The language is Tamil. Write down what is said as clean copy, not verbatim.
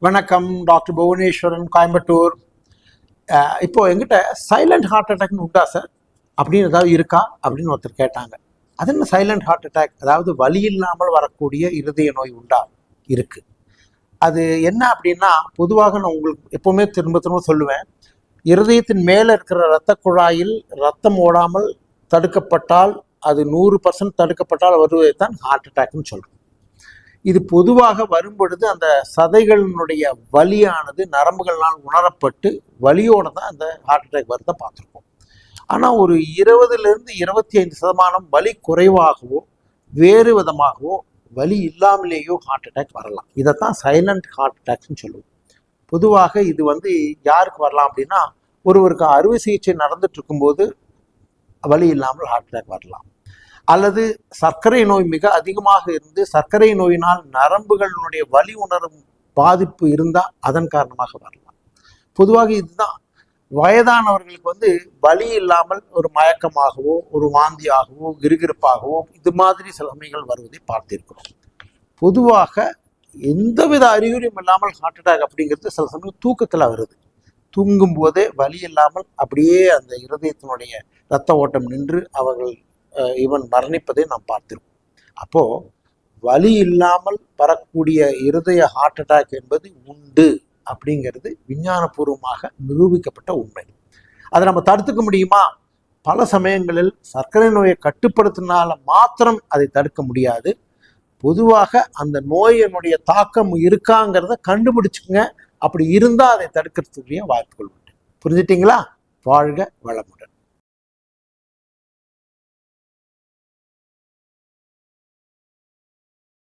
வணக்கம், டாக்டர் புவனேஸ்வரன், கோயம்புத்தூர். இப்போ எங்கிட்ட சைலண்ட் ஹார்ட் அட்டாக்னு உண்டா சார் அப்படின்னு ஏதாவது இருக்கா அப்படின்னு ஒருத்தர் கேட்டாங்க. அது என்ன சைலண்ட் ஹார்ட் அட்டாக்? அதாவது வலி இல்லாமல் வரக்கூடிய இருதய நோய் உண்டா? இருக்கு. அது என்ன அப்படின்னா, பொதுவாக நான் உங்களுக்கு எப்பவுமே திரும்ப திரும்ப சொல்லுவேன், இருதயத்தின் மேலே இருக்கிற இரத்த குழாயில் ரத்தம் ஓடாமல் தடுக்கப்பட்டால், அது 100% தடுக்கப்பட்டால் வருவதை தான் ஹார்ட் அட்டாக்னு சொல்கிறோம். இது பொதுவாக வரும்பொழுது அந்த சதைகளினுடைய வலியானது நரம்புகளால் உணரப்பட்டு வலியோடு தான் அந்த ஹார்ட் அட்டாக் வரதை பார்த்துருக்கோம். ஆனால் ஒரு 20-25% வலி குறைவாகவோ வேறு விதமாகவோ வலி இல்லாமலேயோ ஹார்ட் அட்டாக் வரலாம். இதைத்தான் சைலண்ட் ஹார்ட் அட்டாக்னு சொல்லுவோம். பொதுவாக இது யாருக்கு வரலாம் அப்படின்னா, ஒருவருக்கு அறுவை சிகிச்சை நடந்துட்டு இருக்கும்போது வலி இல்லாமல் ஹார்ட் அட்டாக் வரலாம். அல்லது சர்க்கரை நோய் மிக அதிகமாக இருந்து சர்க்கரை நோயினால் நரம்புகளினுடைய வலி உணரும் பாதிப்பு இருந்தால் அதன் காரணமாக வரலாம். பொதுவாக இதுதான் வயதானவர்களுக்கு வலி இல்லாமல் ஒரு மயக்கமாகவோ ஒரு வாந்தியாகவோ கிருகிருப்பாகவோ இது மாதிரி சில சமயங்கள் வருவதை பார்த்திருக்கிறோம். பொதுவாக எந்தவித அறிகுறியும் இல்லாமல் ஹார்ட் அட்டாக் அப்படிங்கிறது சில சமயம் தூக்கத்தில் வருது. தூங்கும் போதே வலி இல்லாமல் அப்படியே அந்த இருதயத்தினுடைய இரத்த ஓட்டம் நின்று அவர்கள் மரணிப்பதை நாம் பார்த்திருக்கோம். அப்போ வலி இல்லாமல் வரக்கூடிய இருதய ஹார்ட் அட்டாக் என்பது உண்டு அப்படிங்கிறது விஞ்ஞானபூர்வமாக நிரூபிக்கப்பட்ட உண்மை. அதை நம்ம தடுத்துக்க முடியுமா? பல சமயங்களில் சர்க்கரை நோயை கட்டுப்படுத்தினால மாத்திரம் அதை தடுக்க முடியாது. பொதுவாக அந்த நோயினுடைய தாக்கம் இருக்காங்கிறத கண்டுபிடிச்சுக்குங்க. அப்படி இருந்தால் அதை தடுக்கிறதுக்குரிய வாய்ப்புகள் உண்டு. புரிஞ்சிட்டிங்களா? வாழ்க வளமுடன்.